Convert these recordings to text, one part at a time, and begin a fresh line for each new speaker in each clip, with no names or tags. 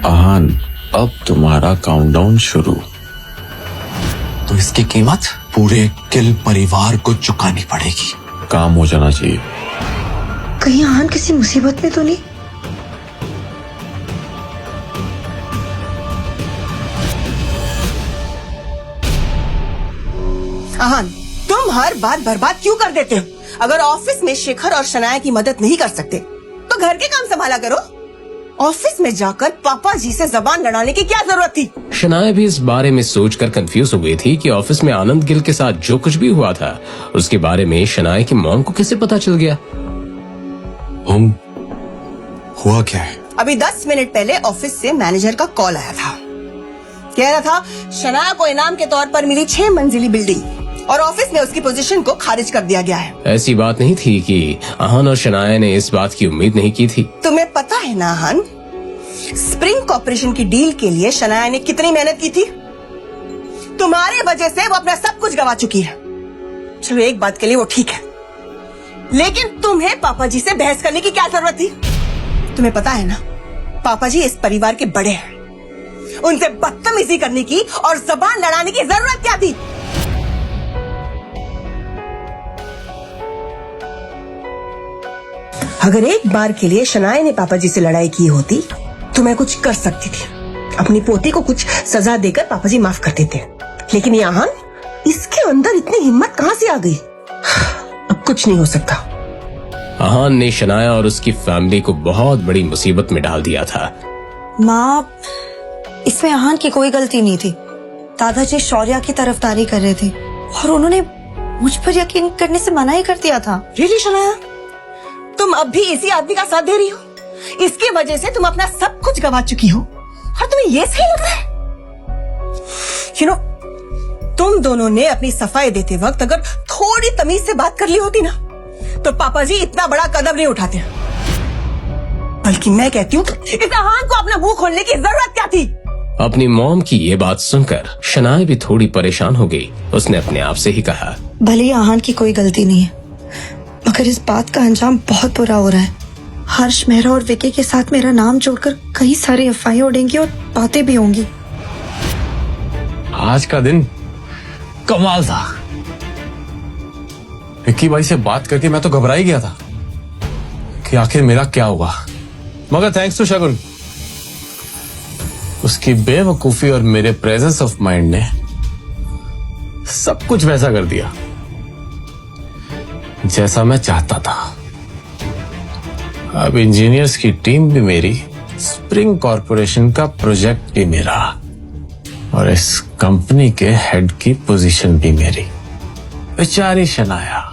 आहान, अब तुम्हारा काउंटडाउन शुरू।
तो इसकी कीमत पूरे किल परिवार को चुकानी पड़ेगी।
काम हो जाना चाहिए।
कहीं आहान किसी मुसीबत में तो नहीं?
आहान, तुम हर बात बर्बाद क्यों कर देते हो? अगर ऑफिस में शेखर और शनाया की मदद नहीं कर सकते तो घर के काम संभाला करो। ऑफिस में जाकर पापा जी से जबान लड़ाने की क्या जरूरत थी?
शनाया भी इस बारे में सोचकर कंफ्यूज हो गई थी कि ऑफिस में आनंद गिल के साथ जो कुछ भी हुआ था उसके बारे में शनाया की मॉम को कैसे पता चल गया।
हुआ क्या है?
अभी 10 मिनट पहले ऑफिस से मैनेजर का कॉल आया था। कह रहा था शनाया को इनाम के तौर पर मिली 6 मंजिली बिल्डिंग और ऑफिस में उसकी पोजीशन को खारिज कर दिया गया है।
ऐसी बात नहीं थी कि आहान और शनाया ने इस बात की उम्मीद नहीं की थी।
तुम्हें पता है ना आहान, स्प्रिंग कॉर्पोरेशन की डील के लिए शनाया ने कितनी मेहनत की थी? तुम्हारे वजह से वो अपना सब कुछ गवा चुकी है। चलो एक बात के लिए वो ठीक है, लेकिन तुम्हें पापा जी से बहस करने की क्या जरूरत थी? तुम्हें पता है ना, पापा जी इस परिवार के बड़े हैं, उनसे बदतमीजी करने की और जबान लड़ाने की जरूरत क्या थी? अगर एक बार के लिए शनाया ने पापा जी से लड़ाई की होती तो मैं कुछ कर सकती थी, अपनी पोती को कुछ सजा देकर पापा जी माफ कर देते। लेकिन ये आहान, इसके अंदर इतनी हिम्मत कहां से आ गई? अब कुछ नहीं हो सकता।
आहान ने शनाया और उसकी फैमिली को बहुत बड़ी मुसीबत में डाल दिया था।
माँ, इसमें आहान की कोई गलती नहीं थी। दादाजी शौर्या की तरफदारी कर रहे थे और उन्होंने मुझ पर यकीन करने से मना ही कर दिया था।
रियली शनाया, तुम अब भी इसी आदमी का साथ दे रही हो? इसकी वजह से तुम अपना सब कुछ गवा चुकी हो और तुम्हें ये सही लग रहा है? तुम दोनों ने अपनी सफाई देते वक्त अगर थोड़ी तमीज से बात कर ली होती ना तो पापा जी इतना बड़ा कदम नहीं उठाते। बल्कि मैं कहती हूँ इस आहान को अपना मुंह खोलने की जरूरत क्या थी?
अपनी मॉम की ये बात सुनकर शनाया भी थोड़ी परेशान हो गई। उसने अपने आप से ही कहा,
भले ही आहान की कोई गलती नहीं है, मगर इस बात का अंजाम बहुत बुरा हो रहा है। हर्ष, मेहरा और विकी के साथ मेरा नाम जोड़कर कई सारी अफवाहें उड़ेंगी और बातें भी होंगी।
आज का दिन कमाल था। विक्की भाई से बात करके मैं तो घबरा ही गया था कि आखिर मेरा क्या हुआ, मगर थैंक्स टू शगुन, उसकी बेवकूफी और मेरे प्रेजेंस ऑफ माइंड ने सब कुछ वैसा कर दिया जैसा मैं चाहता था। अब इंजीनियर्स की टीम भी मेरी, स्प्रिंग कॉर्पोरेशन का प्रोजेक्ट भी मेरा और इस कंपनी के हेड की पोजीशन भी मेरी। बेचारी शनाया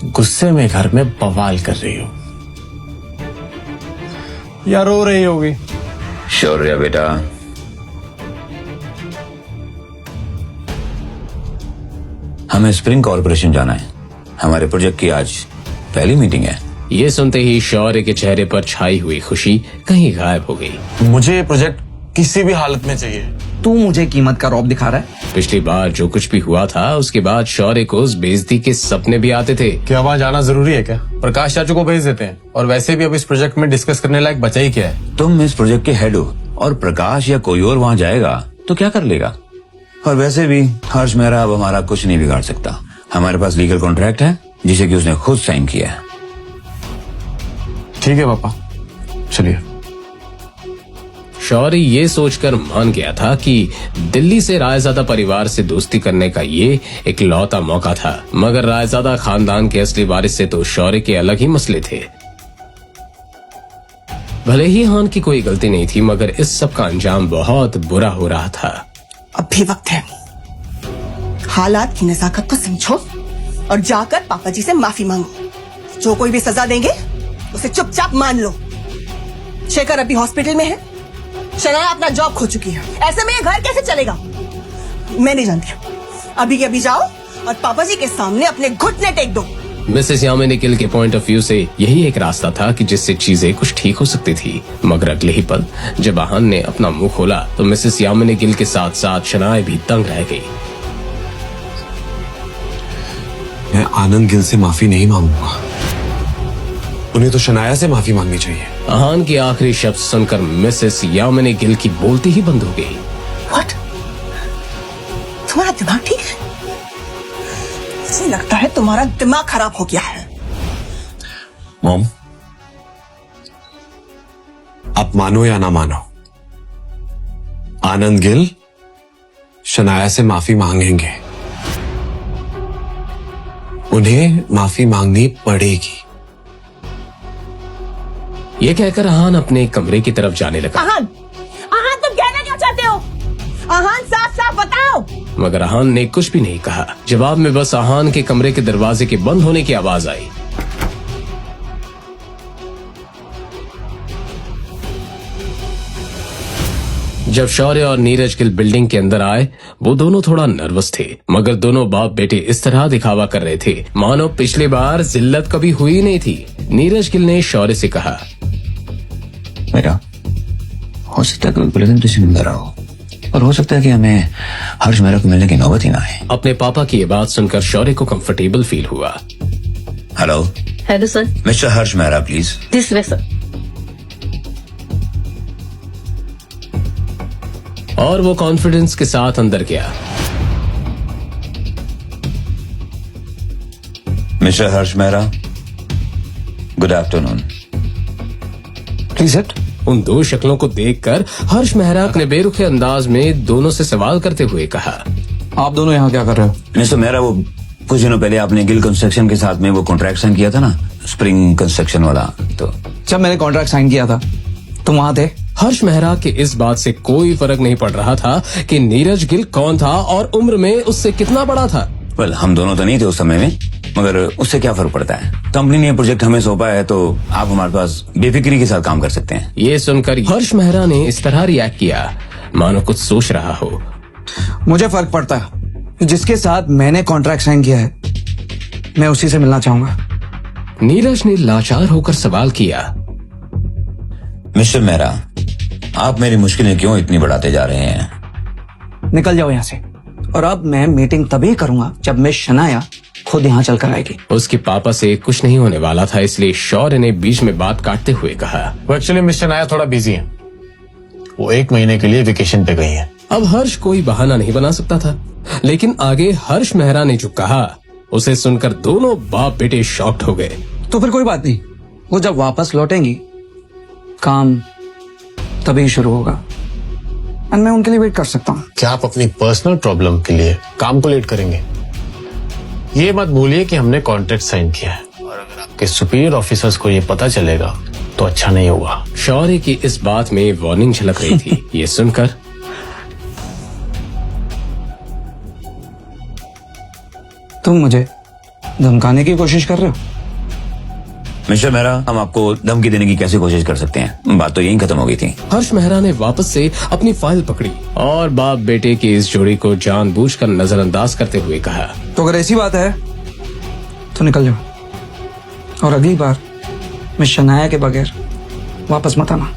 गुस्से में घर में बवाल कर रही हो या रो रही होगी।
शौर्या बेटा, हमें स्प्रिंग कॉर्पोरेशन जाना है। हमारे प्रोजेक्ट की आज पहली मीटिंग है।
ये सुनते ही शौर्य के चेहरे पर छाई हुई खुशी कहीं गायब हो गई।
मुझे ये प्रोजेक्ट किसी भी हालत में चाहिए।
तू मुझे कीमत का रौब दिखा रहा है?
पिछली बार जो कुछ भी हुआ था उसके बाद शौर्य को उस बेइज्जती के सपने भी आते थे।
क्या वहाँ जाना जरूरी है क्या? प्रकाश चाचू को भेज देते हैं, और वैसे भी अब इस प्रोजेक्ट में डिस्कस करने लायक बचा ही क्या है।
तुम इस प्रोजेक्ट के हेड हो और प्रकाश या कोई और वहाँ जाएगा तो क्या कर लेगा? और वैसे भी हर्ष मेहरा अब हमारा कुछ नहीं बिगाड़ सकता। हमारे पास लीगल कॉन्ट्रैक्ट है जिसे कि उसने खुद साइन किया है।
ठीक है पापा, चलिए।
शौर्य ये सोचकर मान गया था कि दिल्ली से रायजादा परिवार से दोस्ती करने का ये एक लौता मौका था, मगर रायजादा खानदान के असली वारिस से तो शौर्य के अलग ही मसले थे। भले ही हान की कोई गलती नहीं थी, मगर इस सब का अंजाम बहुत बुरा हो रहा था।
अब भी वक्त है, हालात की नजाकत को समझो और जाकर पापा जी से माफी मांगो। जो कोई भी सजा देंगे उसे चुपचाप मान लो। शेखर अभी हॉस्पिटल में है, शनाया अपना जॉब खो चुकी है, ऐसे में ये घर कैसे चलेगा? मैं नहीं जानती। अभी के अभी जाओ और पापा जी के सामने अपने घुटने टेक दो।
मिसेस यामिनी गिल के पॉइंट ऑफ व्यू से यही एक रास्ता था कि जिससे चीजें कुछ ठीक हो सकती थी, मगर अगले ही पल जब आहान ने अपना मुंह खोला तो मिसेस यामिनी गिल के साथ साथ शनाया भी तंग रह गई।
मैं आनंद गिल से माफी नहीं मांगूंगा।
उन्हें तो शनाया से माफी मांगनी चाहिए।
आहान की आखिरी शब्द सुनकर मिसेस यामिनी गिल की बोलती ही बंद हो गई।
व्हाट? तुम्हारा दिमाग ठीक है? मुझे लगता है तुम्हारा दिमाग खराब हो गया है।
मॉम, आप मानो या ना मानो, आनंद गिल शनाया से माफी मांगेंगे। उन्हें माफी मांगनी पड़ेगी।
ये कहकर आहान अपने कमरे की तरफ जाने लगा।
आहान, आहान तुम कहना क्या चाहते हो? आहान साफ साफ बताओ।
मगर आहान ने कुछ भी नहीं कहा। जवाब में बस आहान के कमरे के दरवाजे के बंद होने की आवाज आई। जब शौर्य और नीरज गिल बिल्डिंग के अंदर आए, वो दोनों थोड़ा नर्वस थे, मगर दोनों बाप बेटे इस तरह दिखावा कर रहे थे मानो पिछली बार जिल्लत कभी हुई नहीं थी। नीरज गिल ने शौर्य से कहा,
बेटा, हो सकता है कोई प्रेजेंटेशन मिल रहा हो और हो सकता है कि हमें हर्ष मेहरा को मिलने की नौबत ही ना आए।
अपने पापा की ये बात सुनकर शौर्य को कंफर्टेबल फील हुआ।
Hello
hello sir,
mister Harsh Mehra, please.
This way sir.
और वो कॉन्फिडेंस के साथ अंदर गया।
Mister Harsh Mehra, good afternoon.
Please sit.
उन दो शक्लों को देखकर हर्ष मेहरा अपने बेरुखे अंदाज में दोनों से सवाल करते हुए कहा,
आप दोनों यहाँ क्या कर रहे हो?
मिस्टर मेहरा, वो कुछ दिनों पहले आपने गिल कंस्ट्रक्शन के साथ में वो कॉन्ट्रैक्ट साइन किया था ना, स्प्रिंग कंस्ट्रक्शन वाला, तो
जब मैंने कॉन्ट्रैक्ट साइन किया था तुम वहाँ थे?
हर्ष मेहरा के इस बात से कोई फर्क नहीं पड़ रहा था कि नीरज गिल कौन था और उम्र में उससे कितना बड़ा था।
वेल, हम दोनों तो नहीं थे उस समय में, मगर उससे क्या फर्क पड़ता है। कंपनी ने प्रोजेक्ट हमें सौंपा है तो आप हमारे पास बेफिक्री के साथ काम कर सकते हैं।
ये सुनकर हर्ष मेहरा ने इस तरह रिएक्ट किया मानो कुछ सोच रहा हो।
मुझे फर्क पड़ता है। जिसके साथ मैंने कॉन्ट्रैक्ट साइन किया है मैं उसी से मिलना चाहूंगा।
नीरज ने लाचार होकर सवाल किया,
मिस्टर मेहरा, आप मेरी मुश्किलें क्यों इतनी बढ़ाते जा रहे हैं?
निकल जाओ यहाँ से। और अब मैं मीटिंग तभी करूंगा जब मैं शनाया खुद यहाँ चल कर आएगी।
उसके पापा से कुछ नहीं होने वाला था, इसलिए शौर्य ने बीच में बात काटते हुए कहा,
वो एक्चुअली मिस्टर नाया थोड़ा बिजी है, वो 1 महीने के लिए वेकेशन पे गई है।
अब हर्ष कोई बहाना नहीं बना सकता था, लेकिन आगे हर्ष मेहरा ने जो कहा उसे सुनकर दोनों बाप बेटे शॉक्ड हो गए।
तो फिर कोई बात नहीं, वो जब वापस लौटेंगी काम तभी शुरू होगा और मैं उनके लिए वेट कर सकता हूँ।
क्या आप अपनी पर्सनल प्रॉब्लम के लिए काम को लेट करेंगे? ये मत भूलिए कि हमने कॉन्ट्रैक्ट साइन किया है और अगर आपके सुपीरियर ऑफिसर्स को ये पता चलेगा तो अच्छा नहीं होगा।
शौर्य की इस बात में वार्निंग झलक रही थी। ये सुनकर
तुम मुझे धमकाने की कोशिश कर रहे हो?
मिस्टर मेहरा, हम आपको धमकी देने की कैसे कोशिश कर सकते हैं? बात तो यहीं खत्म हो गई थी।
हर्ष मेहरा ने वापस से अपनी फाइल पकड़ी और बाप बेटे की इस जोड़ी को जानबूझकर नजरअंदाज करते हुए कहा,
तो अगर ऐसी बात है तो निकल जाओ और अगली बार मैं शनाया के बगैर वापस मत आना।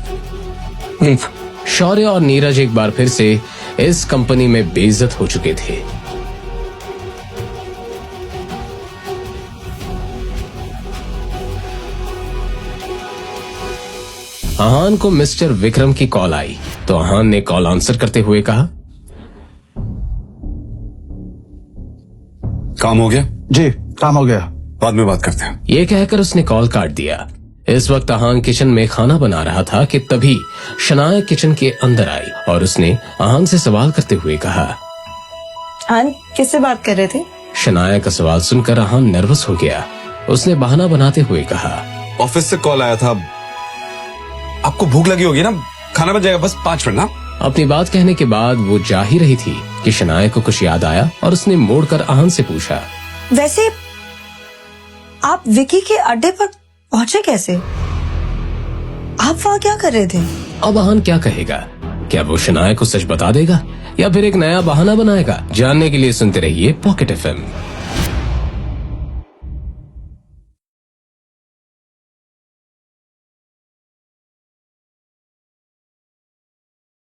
लीव।
शौर्य और नीरज एक बार फिर से इस कंपनी में बेइज्जत हो चुके थे। आहान को मिस्टर विक्रम की कॉल आई तो आहान ने कॉल आंसर करते हुए कहा,
काम हो गया?
जी काम हो गया।
बाद में बात करते हैं।
ये कहकर उसने कॉल काट दिया। इस वक्त आहान किचन में खाना बना रहा था कि तभी शनाया किचन के अंदर आई और उसने आहान से सवाल करते हुए कहा,
आन किससे बात कर रहे थे?
शनाया का सवाल सुनकर आहान नर्वस हो गया। उसने बहाना बनाते हुए कहा,
ऑफिस से कॉल आया था, आपको भूख लगी होगी ना, खाना बन जाएगा, बस 5 मिनट ना।
अपनी बात कहने के बाद वो जा ही रही थी कि शनाया को कुछ याद आया और उसने मोड़कर आहान से पूछा,
वैसे आप विकी के अड्डे पर पहुंचे कैसे? आप वहाँ क्या कर रहे थे?
अब आहान क्या कहेगा? क्या वो शनाया को सच बता देगा या फिर एक नया बहाना बनाएगा? जानने के लिए सुनते रहिए पॉकेट FM।